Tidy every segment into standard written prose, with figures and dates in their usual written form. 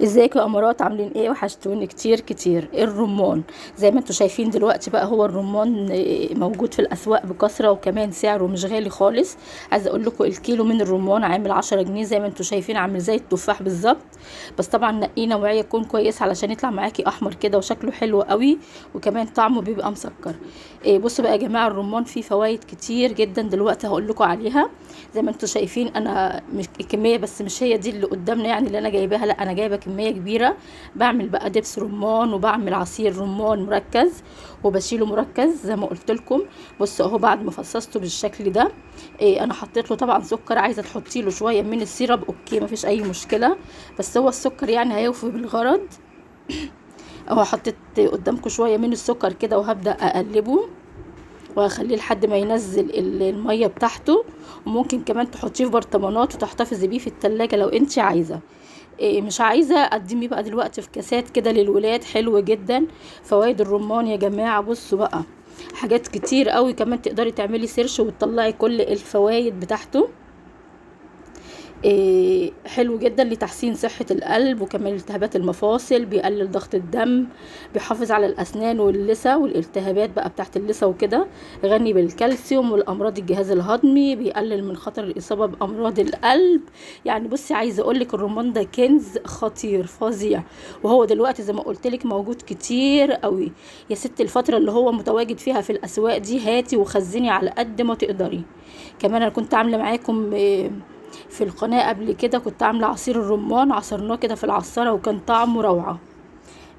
ازيكم يا امارات؟ عاملين ايه؟ وحشتوني كتير كتير. الرمان زي ما انتم شايفين دلوقتي بقى، هو الرمان موجود في الاسواق بكثره، وكمان سعره مش غالي خالص. عايزه اقول لكم الكيلو من الرمان عامل 10 جنيه، زي ما انتم شايفين عامل زي التفاح بالظبط. بس طبعا نقيه نوعيه يكون كويس علشان يطلع معاكي احمر كده وشكله حلو قوي، وكمان طعمه بيبقى مسكر. بصوا بقى يا جماعه، الرمان فيه فوائد كتير جدا دلوقتي هقول لكم عليها. زي ما انتم شايفين انا مش كميه، بس مش هي دي اللي قدامنا يعني اللي انا جايباها، لا انا جايبه كميه كبيره. بعمل بقى دبس رمان، وبعمل عصير رمان مركز، وبشيله مركز زي ما قلت لكم. بصوا اهو بعد ما فصصته بالشكل ده. انا حطيت له طبعا سكر، عايزه تحطي له شويه من السيرب اوكي مفيش اي مشكله، بس هو السكر يعني هيوفي بالغرض. اهو حطيت قدامكم شويه من السكر كده، وهبدا اقلبه وهخليه لحد ما ينزل الميه بتاعته. وممكن كمان تحطيه في برطمانات وتحتفظي بيه في التلاجة لو انت عايزه. مش عايزه اقدميه بقى دلوقتي في كاسات كده للولاد، حلو جدا. فوائد الرمان يا جماعه بصوا بقى، حاجات كتير قوي، كمان تقدري تعملي سيرش وتطلعي كل الفوائد بتاعته. حلو جدا لتحسين صحة القلب، وكمان التهابات المفاصل، بيقلل ضغط الدم، بيحافظ على الأسنان واللثة والالتهابات بقى بتاعت اللثة وكده. غني بالكالسيوم والأمراض الجهاز الهضمي، بيقلل من خطر الإصابة بأمراض القلب. يعني بصي عايزة أقولك الرمان ده كنز خطير فظيع، وهو دلوقتي زي ما قلتلك موجود كتير قوي. يا ست الفترة اللي هو متواجد فيها في الأسواق دي هاتي وخزني على قد ما تقدري. كمان أنا كنت عاملة معاكم في القناة قبل كده، كنت عاملة عصير الرمان، عصرناه كده في العصارة وكان طعمه روعة.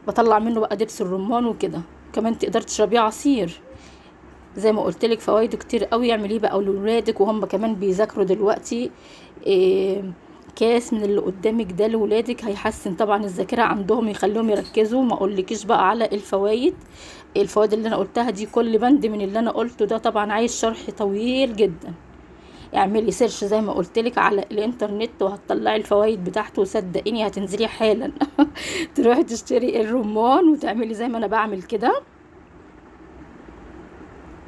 بطلع منه بقى دبس الرمان وكده. كمان تقدر تشربيه عصير زي ما قلت لك، فوائده كتير قوي. اعمليه بقى لاولادك وهم كمان بيذاكروا دلوقتي. إيه كاس من اللي قدامك ده لولادك هيحسن طبعا الذاكره عندهم، يخليهم يركزوا. ما اقولكيش بقى على الفوائد اللي انا قلتها دي، كل بند من اللي انا قلته ده طبعا عايز شرح طويل جدا. اعملي سيرش زي ما قلتلك على الانترنت وهتطلعي الفوائد بتاعته، وصدقيني هتنزلي حالا تروحي تشتري الرمان وتعملي زي ما انا بعمل كده.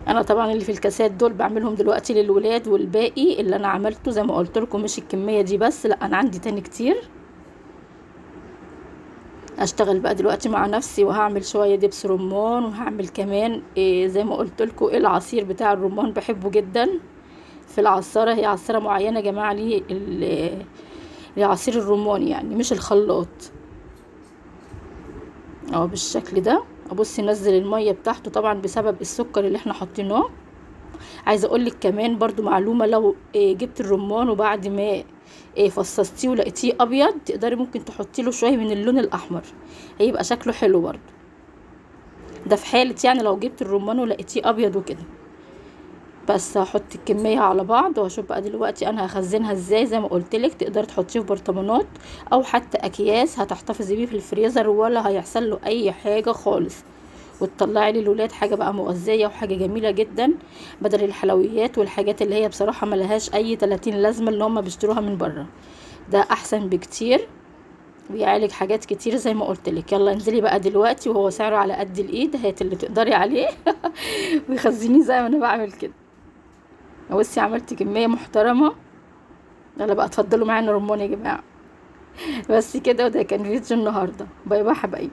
انا طبعا اللي في الكاسات دول بعملهم دلوقتي للولاد، والباقي اللي انا عملته زي ما قلت لكم مش الكميه دي بس، لا انا عندي تاني كتير. اشتغل بقى دلوقتي مع نفسي وهعمل شويه دبس رمان، وهعمل كمان زي ما قلت لكم العصير بتاع الرمان بحبه جدا. في العصارة، هي عصارة معينة يا جماعة لعصير الرمان يعني مش الخلاط. اهو بالشكل ده. ابصي نزل المية بتاعته طبعا بسبب السكر اللي احنا حطيناه. عايزة اقولك كمان برضو معلومة، لو جبت الرمان وبعد ما فصصتيه ولقيتيه ابيض، تقدري ممكن تحطي له شوية من اللون الاحمر، هيبقى شكله حلو برضو. ده في حالة يعني لو جبت الرمان ولقيتيه ابيض وكده. بس هحط الكميه على بعض وهشوف بقى دلوقتي انا هخزنها ازاي. زي ما قلت لك تقدري تحطيه في برطمانات او حتى اكياس، هتحتفظي بيه في الفريزر ولا هيحصل له اي حاجه خالص. وتطلعي للولاد حاجه بقى مغذيه وحاجه جميله جدا، بدل الحلويات والحاجات اللي هي بصراحه ملهاش اي 30 لازمه اللي هم بيشتروها من بره. ده احسن بكتير، بيعالج حاجات كتير زي ما قلت لك. يلا انزلي بقى دلوقتي وهو سعره على قد الايد، هات اللي تقدري عليه وخزنيه زي ما انا بعمل كده. بصي عملت كمية محترمة. يلا بقى اتفضلوا معانا رمان يا جماعة. بس كده، وده كان فيديو النهاردة. باي باي حبايبي.